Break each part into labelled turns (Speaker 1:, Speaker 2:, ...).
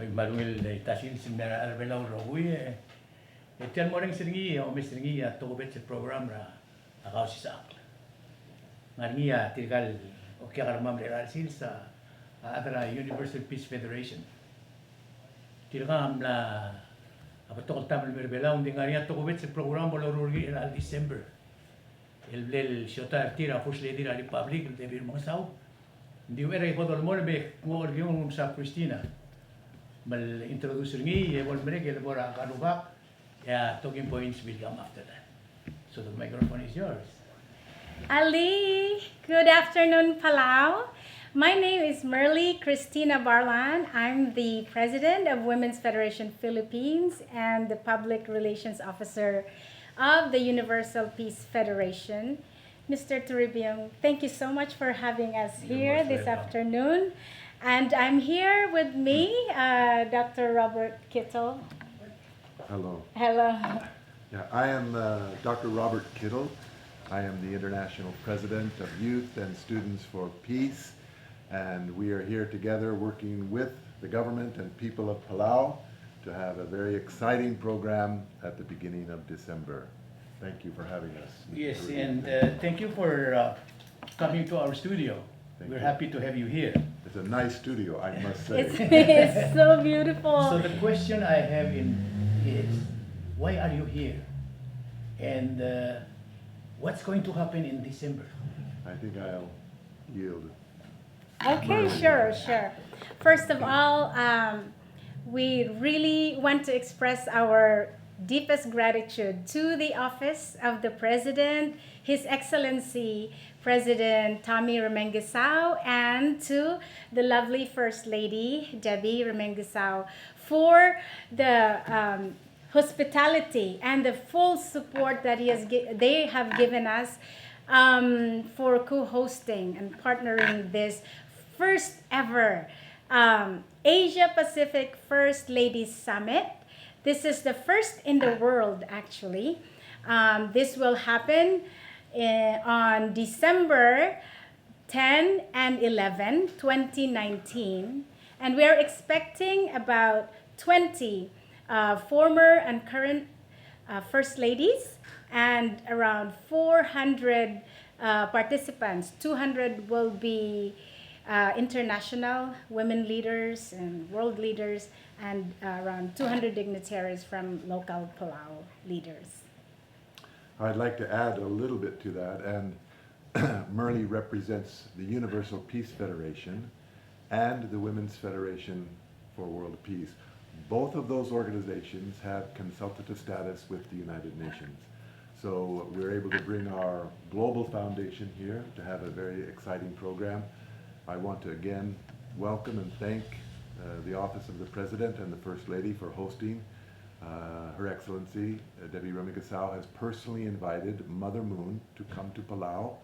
Speaker 1: Oy marungil tasil simera arbela roguy etel moreng seringi o misringi to bet program ra Kausischakl. Ngarngi tirgal o kya karmam re sil sa adra Universal Peace Federation. Tirgam la abatol tam merbela undi ngaria to bet program bolo rogi al December. El blel shota tira fus le dira li public de bir mosau. Di wera ipodol morbe mo orgium sa Cristina. Mal introduce ngi e vol merek el bora Talungab talking points will come after that. So the microphone is yours.
Speaker 2: Ali, good afternoon, Palau. My name is Merly Cristina Barlan. I'm the president of Women's Federation Philippines and the public relations officer of the Universal Peace Federation. Mr. Turibium, thank you so much for having us here this afternoon. And I'm here with me, Dr. Robert Kittle.
Speaker 3: Hello.
Speaker 2: Hello.
Speaker 3: Yeah, I am Dr. Robert Kittle. I am the International President of Youth and Students for Peace, and we are here together working with the government and people of Palau to have a very exciting program at the beginning of December. Thank you for having us.
Speaker 1: Yes, and thank you for coming to our studio. We're happy to have you here.
Speaker 3: It's a nice studio, I must say.
Speaker 2: It's so beautiful.
Speaker 1: So the question I have is, why are you here? And what's going to happen in December?
Speaker 3: I think I'll yield.
Speaker 2: Okay, sure. First of all, we really want to express our deepest gratitude to the Office of the President, His Excellency President Tommy Remengesau, and to the lovely First Lady Debbie Remengesau for the hospitality and the full support that they have given us for co-hosting and partnering this first ever Asia Pacific First Ladies Summit. This is the first in the world, actually. This will happen on December 10 and 11, 2019. And we're expecting about 20 former and current First Ladies and around 400 participants. 200 will be international women leaders and world leaders, and around 200 dignitaries from local Palau leaders.
Speaker 3: I'd like to add a little bit to that, and Merly represents the Universal Peace Federation and the Women's Federation for World Peace. Both of those organizations have consultative status with the United Nations. So we're able to bring our global foundation here to have a very exciting program. I want to again welcome and thank the Office of the President and the First Lady for hosting. Her Excellency Debbie Remengesau has personally invited Mother Moon to come to Palau,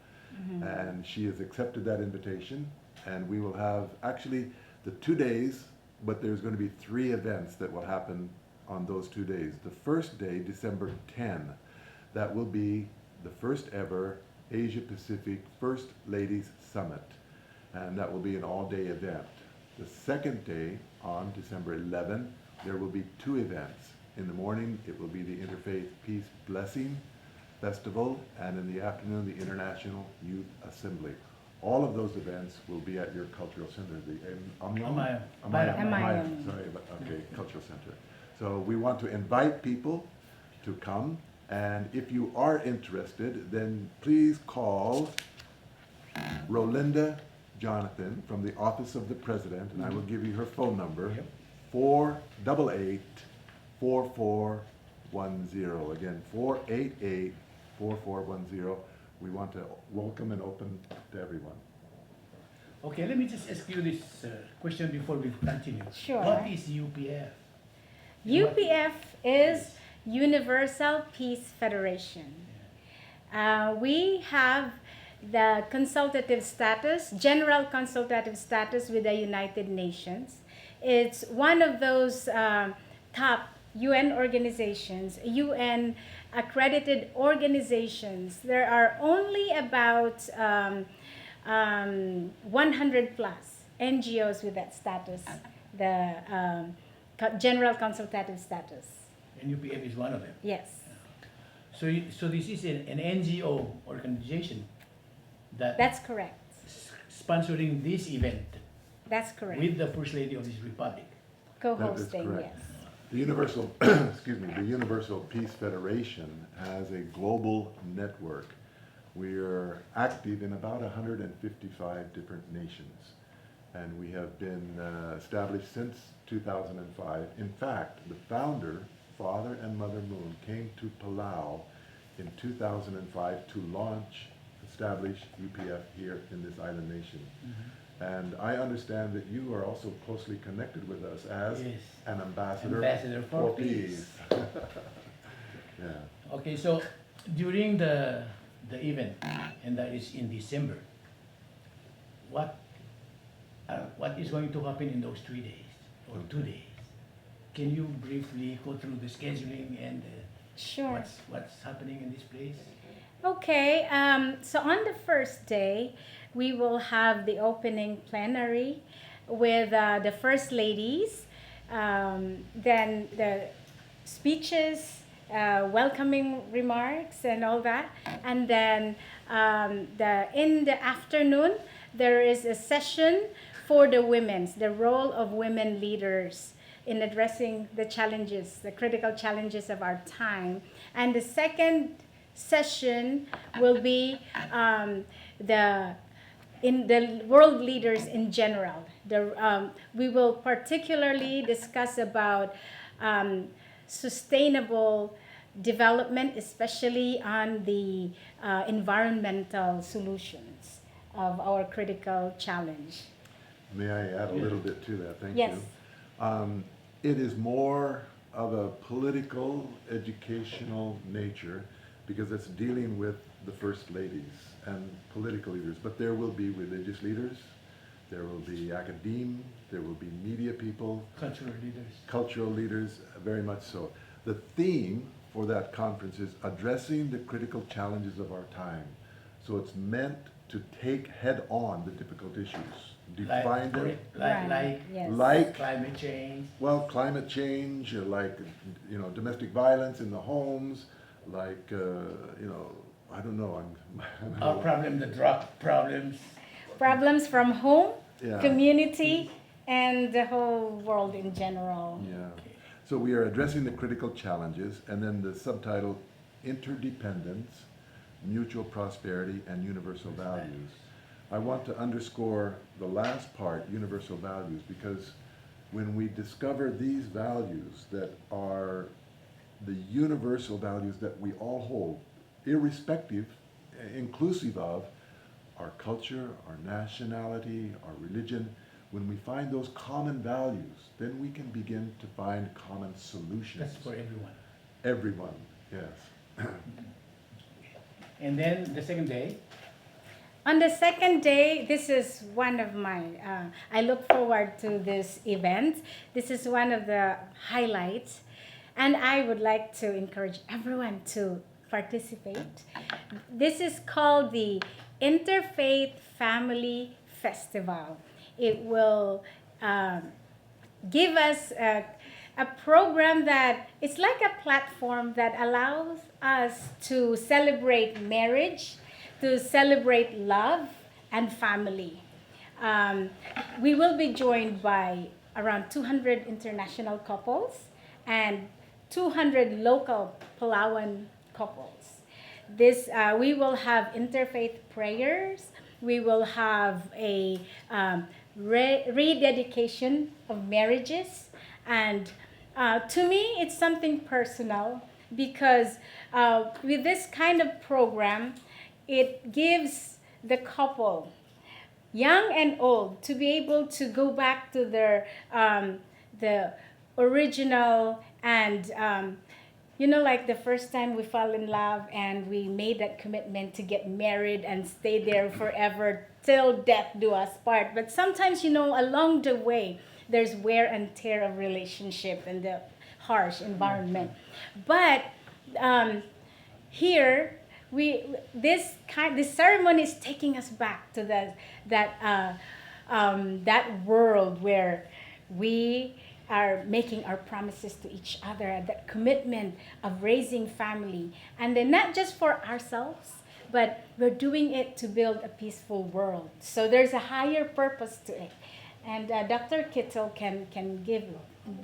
Speaker 3: and she has accepted that invitation. And we will have actually the 2 days, but there's going to be 3 events that will happen on those 2 days. The first day, December 10, that will be the first ever Asia Pacific First Ladies Summit, and that will be an all-day event. The second day, on December 11, there will be 2 events. In the morning, it will be the Interfaith Peace Blessing Festival, and in the afternoon, the International Youth Assembly. All of those events will be at your cultural center, the
Speaker 2: Amayam.
Speaker 3: Cultural Center. So we want to invite people to come, and if you are interested, then please call Rolinda Jonathan from the Office of the President, and I will give you her phone number, 488-4410. Again, 488-4410. We want to welcome and open to everyone.
Speaker 1: Okay, let me just ask you this question before we continue.
Speaker 2: Sure.
Speaker 1: What is UPF?
Speaker 2: UPF is Universal Peace Federation. We have the consultative status, general consultative status with the United Nations. It's one of those top UN organizations, UN accredited organizations. There are only about 100 plus NGOs with that status. The general consultative status.
Speaker 1: And UPF is one of them.
Speaker 2: Yes.
Speaker 1: So this is an NGO organization that
Speaker 2: That's correct.
Speaker 1: sponsoring this event
Speaker 2: That's correct.
Speaker 1: with the First Lady of this Republic.
Speaker 2: Co-hosting,
Speaker 3: correct.
Speaker 2: yes.
Speaker 3: The Universal, the Universal Peace Federation has a global network. We are active in about 155 different nations, and we have been established since 2005. In fact, the founder, Father and Mother Moon, came to Palau in 2005 to establish UPF here in this island nation. And I understand that you are also closely connected with us as
Speaker 1: Yes.
Speaker 3: an ambassador,
Speaker 1: Ambassador for peace.
Speaker 3: Yeah.
Speaker 1: Okay, so during the event, and that is in December, what is going to happen in those 3 days or 2 days? Can you briefly go through the scheduling and
Speaker 2: Sure.
Speaker 1: what's happening in this place?
Speaker 2: Okay, so on the first day, we will have the opening plenary with the First Ladies, then the speeches, welcoming remarks and all that. And then in the afternoon, there is a session for the women's, the role of women leaders in addressing the challenges, the critical challenges of our time. And the second session will be in the world leaders in general. We will particularly discuss about sustainable development, especially on the environmental solutions of our critical challenge.
Speaker 3: May I add a little bit to that? Thank
Speaker 2: Yes.
Speaker 3: you. It is more of a political, educational nature because it's dealing with the First Ladies and political leaders. But there will be religious leaders, there will be academe, there will be media people, cultural leaders, very much so. The theme for that conference is addressing the critical challenges of our time. So it's meant to take head on the difficult issues, define them.
Speaker 2: Yes.
Speaker 3: Like
Speaker 1: climate change.
Speaker 3: Well, climate change, like domestic violence in the homes, like I don't know.
Speaker 1: Our problem, the drug problems.
Speaker 2: Problems from home,
Speaker 3: Yeah.
Speaker 2: community, and the whole world in general.
Speaker 3: Yeah. So we are addressing the critical challenges, and then the subtitle, Interdependence, Mutual Prosperity, and Universal Values. I want to underscore the last part, universal values, because when we discover these values that are the universal values that we all hold, irrespective, inclusive of our culture, our nationality, our religion, when we find those common values, then we can begin to find common solutions.
Speaker 1: That's for everyone.
Speaker 3: Everyone, yes.
Speaker 1: And then the second day.
Speaker 2: On the second day, this is one of my, I look forward to this event. This is one of the highlights. And I would like to encourage everyone to participate. This is called the Interfaith Family Festival. It will give us a program that it's like a platform that allows us to celebrate marriage, to celebrate love and family. We will be joined by around 200 international couples and 200 local Palauan couples. We will have interfaith prayers. We will have a rededication of marriages. And to me, it's something personal because with this kind of program, it gives the couple, young and old, to be able to go back to their the original and like the first time we fell in love and we made that commitment to get married and stay there forever till death do us part. But sometimes, along the way, there's wear and tear of relationship and the harsh environment. But here, this ceremony is taking us back to that world where we are making our promises to each other, that commitment of raising family, and then not just for ourselves, but we're doing it to build a peaceful world. So there's a higher purpose to it. And Dr. Kittle can give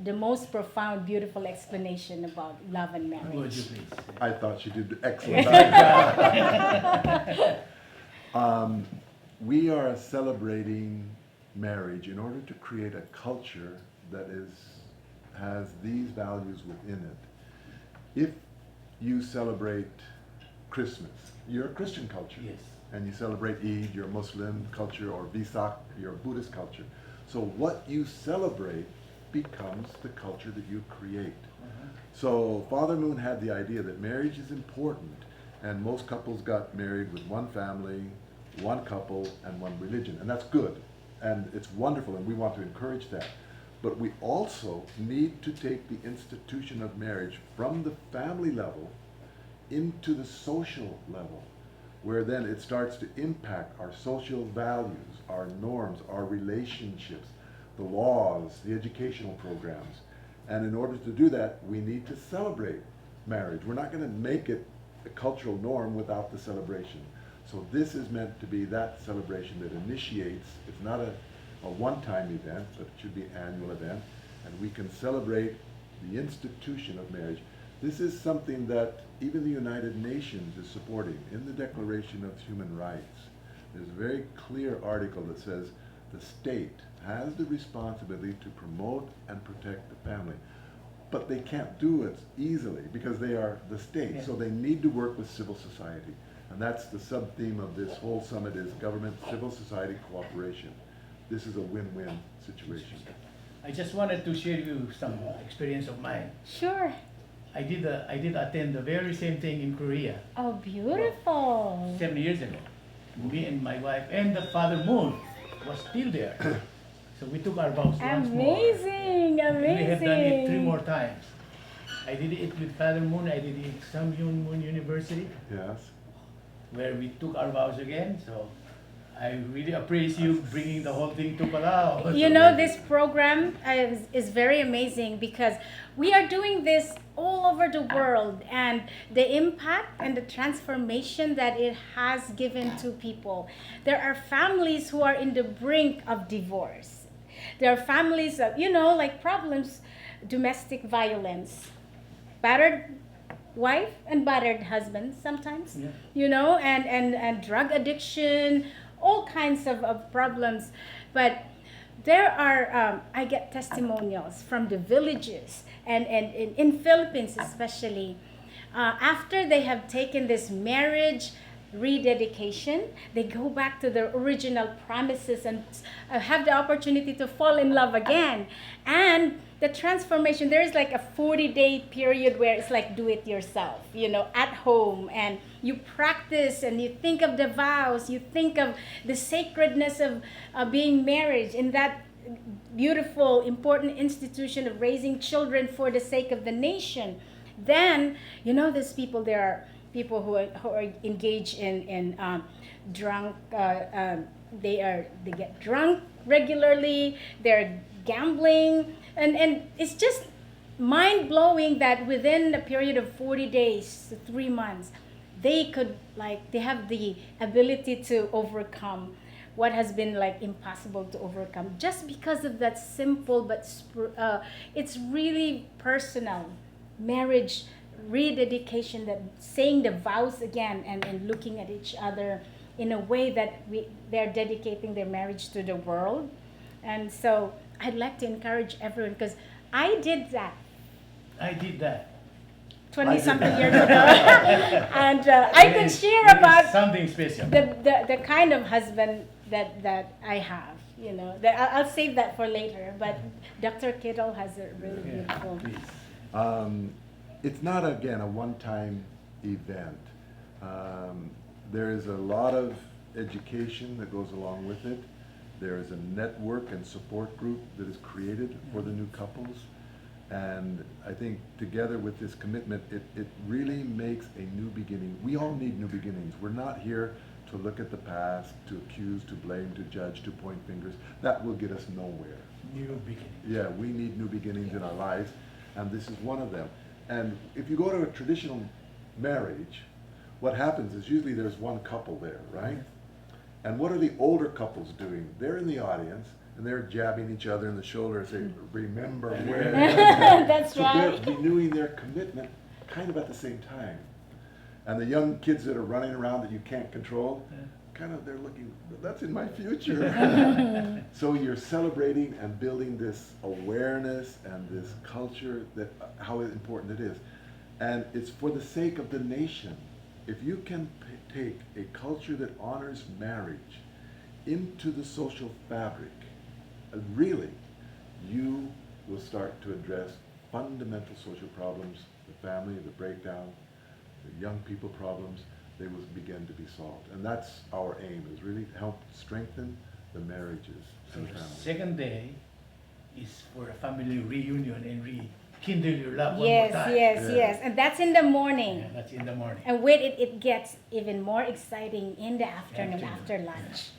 Speaker 2: the most profound, beautiful explanation about love and
Speaker 1: Would you
Speaker 2: marriage.
Speaker 1: please?
Speaker 3: I thought she did excellent. We are celebrating marriage in order to create a culture that has these values within it. If you celebrate Christmas, you're a Christian culture.
Speaker 1: Yes.
Speaker 3: And you celebrate Eid, your Muslim culture, or Vesak, your Buddhist culture. So what you celebrate becomes the culture that you create. So Father Moon had the idea that marriage is important, and most couples got married with one family, one couple, and one religion, and that's good, and it's wonderful, and we want to encourage that. But we also need to take the institution of marriage from the family level into the social level, where then it starts to impact our social values, our norms, our relationships, the laws, the educational programs. And in order to do that, we need to celebrate marriage. We're not going to make it a cultural norm without the celebration. So this is meant to be that celebration that initiates. It's not a one-time event, but it should be an annual event. And we can celebrate the institution of marriage. This is something that even the United Nations is supporting in the Declaration of Human Rights. There's a very clear article that says the state has the responsibility to promote and protect the family. But they can't do it easily because they are the state. So they need to work with civil society. And that's the sub-theme of this whole summit is government, civil society cooperation. This is a win-win situation.
Speaker 1: I just wanted to share you some experience of mine.
Speaker 2: Sure.
Speaker 1: I did attend the very same thing in Korea
Speaker 2: Oh, beautiful.
Speaker 1: 7 years ago. Me and my wife and the Father Moon was still there. So we took our vows once more.
Speaker 2: Amazing, amazing.
Speaker 1: We have done it 3 more times. I did it with Father Moon. I did it at Samyun Moon University,
Speaker 3: Yes?
Speaker 1: where we took our vows again. So I really appreciate you bringing the whole thing to Palau.
Speaker 2: You know, this program is very amazing because we are doing this all over the world, and the impact and the transformation that it has given to people. There are families who are in the brink of divorce. There are families of, like problems, domestic violence, battered wife and battered husband sometimes, and drug addiction, all kinds of problems. But there are, I get testimonials from the villages and in Philippines especially, after they have taken this marriage rededication, they go back to their original promises and have the opportunity to fall in love again. And the transformation, there is like a 40-day period where it's like do it yourself, at home, and you practice and you think of the vows, you think of the sacredness of being married in that beautiful, important institution of raising children for the sake of the nation. Then, there's people, there are people who are engaged in drunk, they get drunk regularly, they're gambling, and it's just mind-blowing that within a period of 40 days to 3 months, they have the ability to overcome what has been impossible to overcome just because of that simple but it's really personal marriage rededication, that saying the vows again and looking at each other in a way that they're dedicating their marriage to the world. And so I'd like to encourage everyone, because I did that.
Speaker 1: I did that.
Speaker 2: 20-something years ago. And I could share about
Speaker 1: something special.
Speaker 2: the kind of husband that I have, I'll save that for later. But Dr. Kittle has a really beautiful.
Speaker 3: It's not, again, a one-time event. There is a lot of education that goes along with it. There is a network and support group that is created for the new couples. And I think together with this commitment, it really makes a new beginning. We all need new beginnings. We're not here to look at the past, to accuse, to blame, to judge, to point fingers. That will get us nowhere.
Speaker 1: New beginning.
Speaker 3: Yeah, we need new beginnings in our lives, and this is one of them. And if you go to a traditional marriage, what happens is usually there's one couple there, right? And what are the older couples doing? They're in the audience, and they're jabbing each other in the shoulder and saying, remember where.
Speaker 2: That's
Speaker 3: so
Speaker 2: right.
Speaker 3: they're renewing their commitment kind of at the same time. And the young kids that are running around that you can't control, kind of they're looking, that's in my future. So you're celebrating and building this awareness and this culture that how important it is. And it's for the sake of the nation. If you can take a culture that honors marriage into the social fabric, really, you will start to address fundamental social problems, the family, the breakdown, the young people problems. They will begin to be solved. And that's our aim, is really to help strengthen the marriages
Speaker 1: So
Speaker 3: and
Speaker 1: the
Speaker 3: families.
Speaker 1: second day is for a family reunion and rekindle your love
Speaker 2: Yes,
Speaker 1: one more time.
Speaker 2: yes,
Speaker 3: Yeah.
Speaker 2: yes. And that's in the morning.
Speaker 1: Yeah, that's in the morning.
Speaker 2: And with it, it gets even more exciting in the afternoon
Speaker 1: Afternoon.
Speaker 2: after lunch.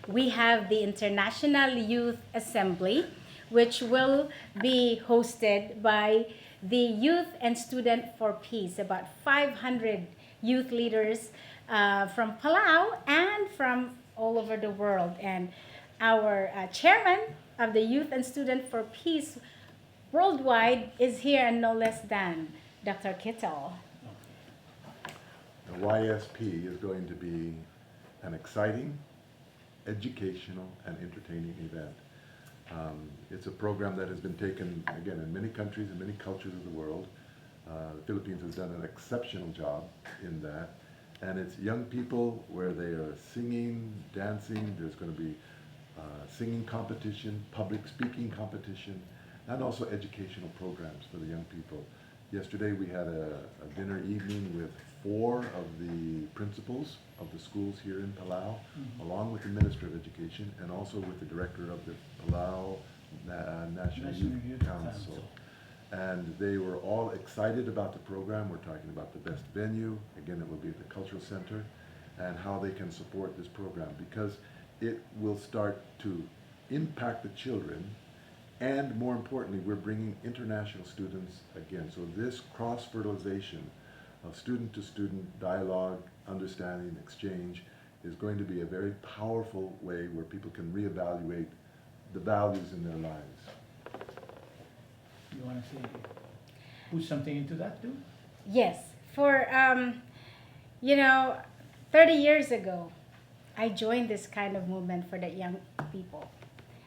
Speaker 2: We have the International Youth Assembly, which will be hosted by the Youth and Student for Peace, about 500 youth leaders from Palau and from all over the world. And our chairman of the Youth and Student for Peace worldwide is here, and no less than Dr. Kittel.
Speaker 3: The YSP is going to be an exciting, educational, and entertaining event. It's a program that has been taken, again, in many countries and many cultures of the world. The Philippines has done an exceptional job in that. And it's young people where they are singing, dancing. There's going to be singing competition, public speaking competition, and also educational programs for the young people. Yesterday we had a dinner evening with 4 of the principals of the schools here in Palau, along with the Minister of Education and also with the Director of the Palau National Youth Council. And they were all excited about the program. We're talking about the best venue. Again, it will be at the Cultural Center, and how they can support this program, because it will start to impact the children. And more importantly, we're bringing international students again. So this cross-fertilization of student-to-student dialogue, understanding, exchange is going to be a very powerful way where people can reevaluate the values in their lives.
Speaker 1: You want to say, put something into that too?
Speaker 2: Yes, for 30 years ago, I joined this kind of movement for the young people,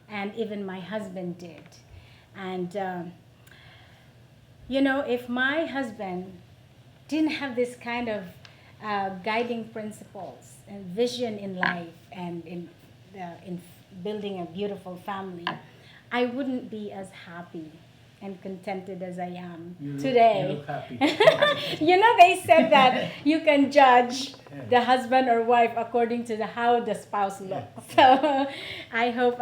Speaker 2: and even my husband did. And if my husband didn't have this kind of guiding principles and vision in life and in building a beautiful family, I wouldn't be as happy and contented as I am today.
Speaker 1: You look happy.
Speaker 2: They said that you can judge the husband or wife according to how the spouse looks. So I hope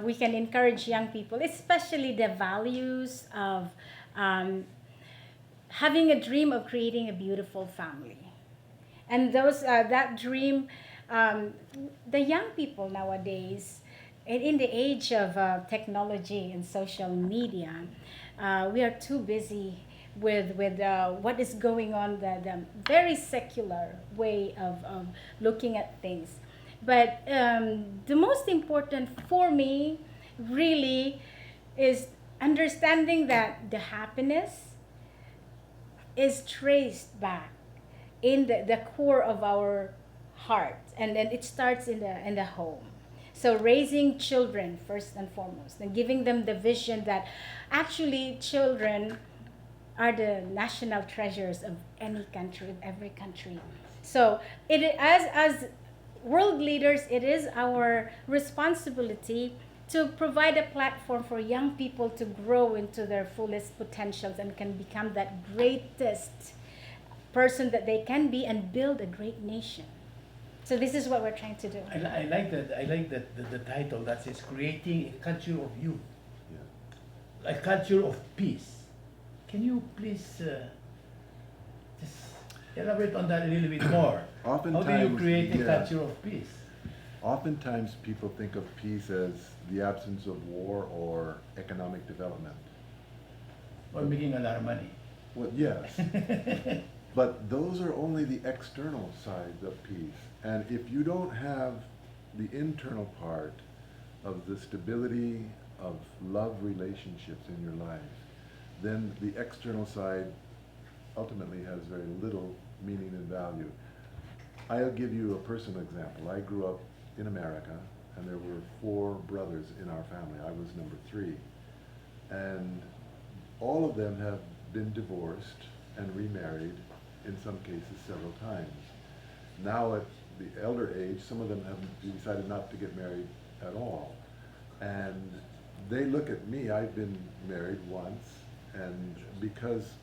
Speaker 2: we can encourage young people, especially the values of having a dream of creating a beautiful family. And that dream, the young people nowadays, in the age of technology and social media, we are too busy with what is going on, the very secular way of looking at things. But the most important for me really is understanding that the happiness is traced back in the core of our heart, and then it starts in the home. So raising children first and foremost, and giving them the vision that actually children are the national treasures of any country, of every country. So as world leaders, it is our responsibility to provide a platform for young people to grow into their fullest potentials and can become that greatest person that they can be and build a great nation. So this is what we're trying to do.
Speaker 1: I like that the title that says creating a culture of youth,
Speaker 3: Yeah.
Speaker 1: a culture of peace. Can you please just elaborate on that a little bit more. How do you
Speaker 3: Oftentimes,
Speaker 1: create a
Speaker 3: yeah.
Speaker 1: culture of peace?
Speaker 3: Oftentimes, people think of peace as the absence of war or economic development.
Speaker 1: Or making a lot of money?
Speaker 3: Well, yes, but those are only the external sides of peace. And if you don't have the internal part of the stability of love relationships in your life, then the external side ultimately has very little meaning and value. I'll give you a personal example. I grew up in America, and there were 4 brothers in our family. I was number 3. And all of them have been divorced and remarried, in some cases several times. Now at the elder age, some of them have decided not to get married at all. And they look at me, I've been married once, and because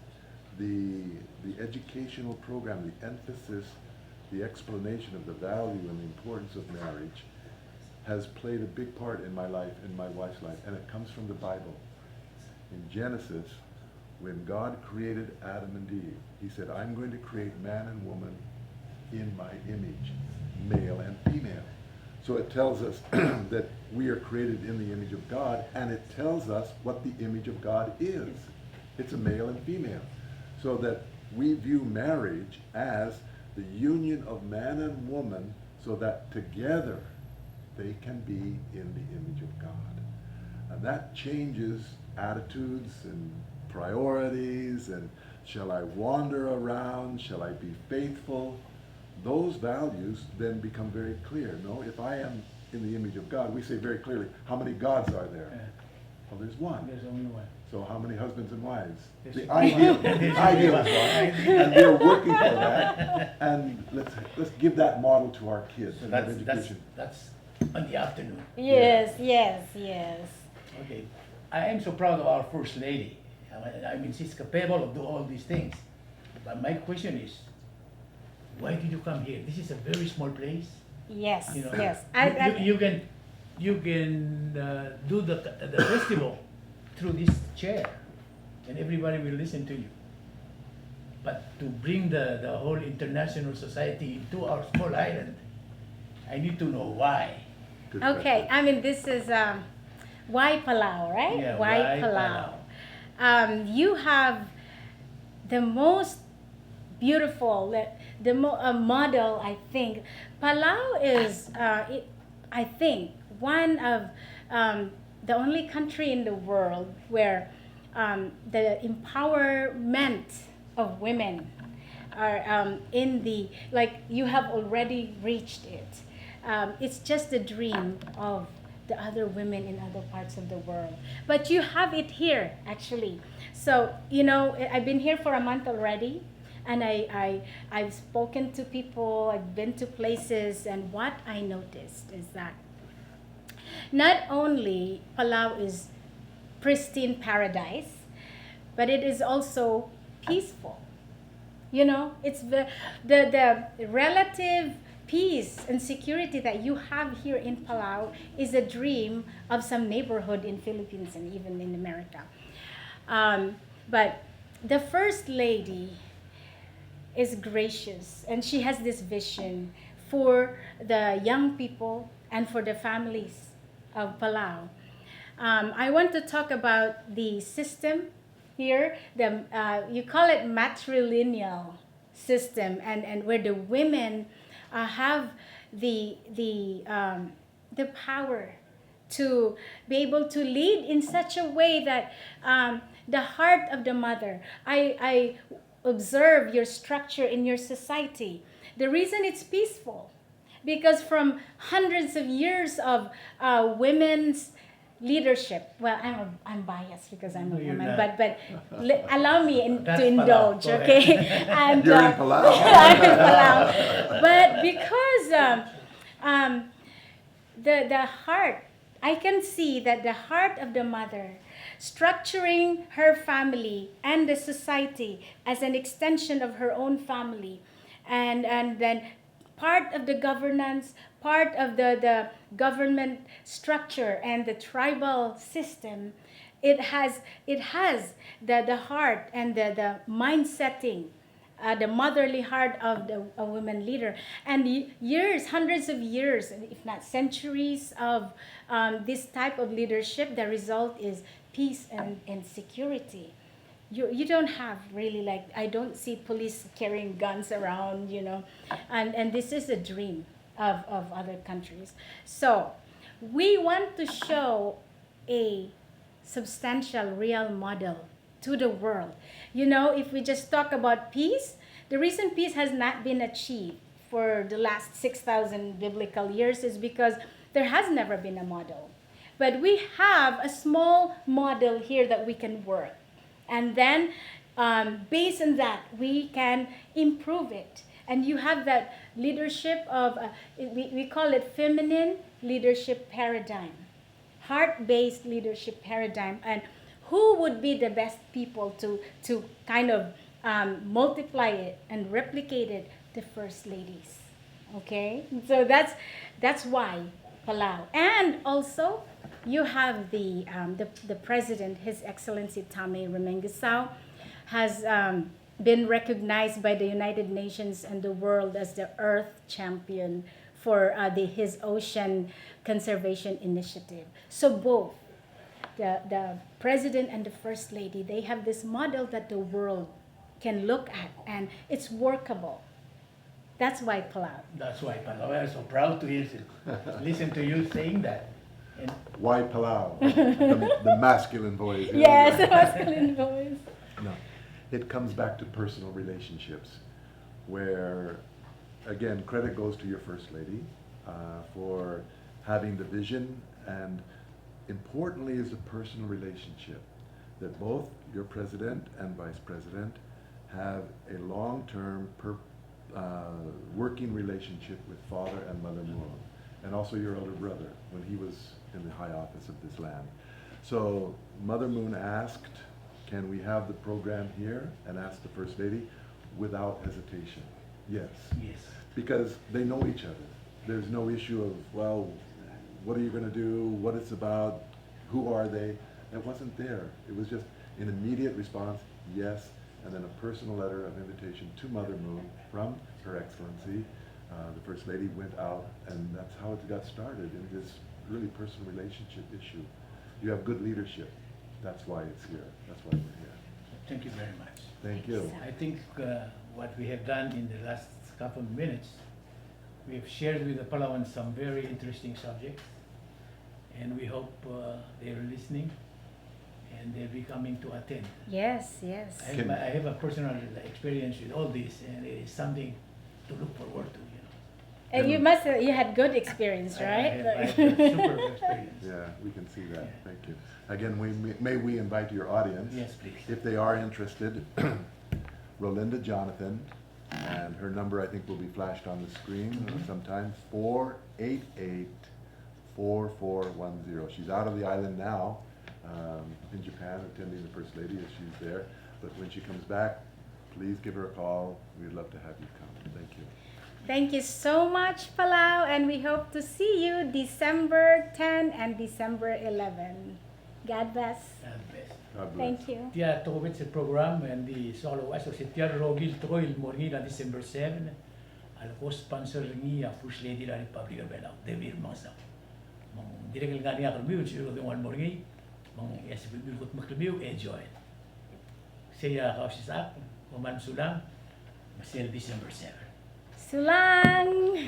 Speaker 3: the educational program, the emphasis, the explanation of the value and the importance of marriage has played a big part in my life, in my wife's life, and it comes from the Bible. In Genesis, when God created Adam and Eve, he said, I'm going to create man and woman in my image, male and female. So it tells us that we are created in the image of God, and it tells us what the image of God is. It's a male and female. So that we view marriage as the union of man and woman so that together they can be in the image of God. And that changes attitudes and priorities, and shall I wander around, shall I be faithful? Those values then become very clear. No, if I am in the image of God, we say very clearly, how many gods are there? Well, there's one.
Speaker 1: There's only one.
Speaker 3: So how many husbands and wives?
Speaker 1: There's
Speaker 3: The
Speaker 1: one.
Speaker 3: ideal,
Speaker 1: There's
Speaker 3: ideal
Speaker 1: one.
Speaker 3: is one. And we're working for that. And let's give that model to our kids
Speaker 1: So
Speaker 3: in
Speaker 1: that's,
Speaker 3: education.
Speaker 1: that's on the afternoon.
Speaker 2: Yes, yes, yes.
Speaker 1: Okay. I am so proud of our First Lady. I mean, she's capable of doing all these things. But my question is, why did you come here? This is a very small place.
Speaker 2: Yes,
Speaker 1: You know,
Speaker 2: yes.
Speaker 1: you can do the festival through this chair, and everybody will listen to you. But to bring the whole international society into our small island, I need to know why.
Speaker 3: Good
Speaker 2: Okay,
Speaker 3: question.
Speaker 2: I mean, this is why Palau, right?
Speaker 1: Yeah,
Speaker 2: why
Speaker 1: why
Speaker 2: Palau? You have the most beautiful, model, I think. Palau is, I think, one of the only country in the world where the empowerment of women are in the, like, you have already reached it. It's just a dream of the other women in other parts of the world. But you have it here, actually. So, you know, I've been here for a month already, and I've spoken to people, I've been to places, and what I noticed is that not only Palau is pristine paradise, but it is also peaceful. You know, it's the relative peace and security that you have here in Palau is a dream of some neighborhood in Philippines and even in America. But the First Lady is gracious, and she has this vision for the young people and for the families of Palau. I want to talk about the system here. You call it matrilineal system, and where the women have the power to be able to lead in such a way that the heart of the mother. I observe your structure in your society. The reason it's peaceful, because from hundreds of years of women's leadership. Well, I'm biased because I'm a
Speaker 1: No, you're
Speaker 2: woman,
Speaker 1: not.
Speaker 2: but allow me
Speaker 1: That's
Speaker 2: to indulge,
Speaker 1: Palau. Go
Speaker 2: okay?
Speaker 1: ahead.
Speaker 2: And
Speaker 3: You're in Palau.
Speaker 2: I'm in Palau. But because the heart, I can see that the heart of the mother structuring her family and the society as an extension of her own family, and then part of the governance, part of the government structure and the tribal system, it has the heart and the mind setting the motherly heart of a woman leader. And years, hundreds of years, if not centuries of this type of leadership, the result is peace and security. You don't have really, like, I don't see police carrying guns around, you know, and this is a dream of other countries. So we want to show a substantial, real model to the world. You know, if we just talk about peace, the reason peace has not been achieved for the last 6,000 biblical years is because there has never been a model. But we have a small model here that we can work. And then based on that, we can improve it. And you have that leadership of, we call it feminine leadership paradigm, heart-based leadership paradigm. And who would be the best people to kind of multiply it and replicate it? The first ladies. Okay? So that's why Palau. And also, you have the president, His Excellency Tame Remengesau, has been recognized by the United Nations and the world as the Earth Champion for his Ocean Conservation Initiative. So both the president and the first lady, they have this model that the world can look at, and it's workable. That's why Palau.
Speaker 1: That's why Palau. I'm so proud to listen to you saying that. And
Speaker 3: Why Palau? The masculine voice.
Speaker 2: Yes, the masculine voice.
Speaker 3: No, it comes back to personal relationships, where, again, credit goes to your First Lady for having the vision, and importantly is a personal relationship, that both your President and Vice President have a long-term working relationship with Father and Mother Moon, and also your elder brother when he was in the high office of this land. So Mother Moon asked, can we have the program here, and asked the First Lady without hesitation. Yes.
Speaker 1: yes,
Speaker 3: Because they know each other. There's no issue of, well, what are you going to do, what it's about, who are they? That wasn't there. It was just an immediate response, yes, and then a personal letter of invitation to Mother Moon from Her Excellency. The First Lady went out, and that's how it got started in this really personal relationship issue. You have good leadership. That's why it's here. That's why we're here.
Speaker 1: thank you very much.
Speaker 3: Thank you.
Speaker 1: I think what we have done in the last couple of minutes, we have shared with the Palauans some very interesting subjects, and we hope they're listening and they'll be coming to attend.
Speaker 2: Yes, yes.
Speaker 1: I have a personal experience with all this, and it is something to look forward to, you know.
Speaker 2: And you had good experience, right?
Speaker 1: I have super experience.
Speaker 3: Yeah, we can see that.
Speaker 1: Yeah.
Speaker 3: Thank you. Again, may we invite your audience,
Speaker 1: Yes, please.
Speaker 3: if they are interested, Rolinda Jonathan, and her number I think will be flashed on the screen sometime, 488-4410. She's out of the island now, in Japan, attending the First Lady as she's there. But when she comes back, please give her a call. We'd love to have you come. Thank you.
Speaker 2: Thank you so much, Palau, and we hope to see you December 10 and December 11. God bless.
Speaker 1: God bless.
Speaker 3: God bless.
Speaker 2: Thank you.
Speaker 1: Tia tokobet sa program and the solo aso si Tia Rogil Toil morgi na December 7 al co-sponsor ni a First Lady la Republic of Palau Devir Masa. Mang direkal nga niya kalmiw siguro yung one morgi mang yasibil kot maklmiw enjoy. Siya Kausischakl Kuman Sulang Masel December 7.
Speaker 2: Sulang!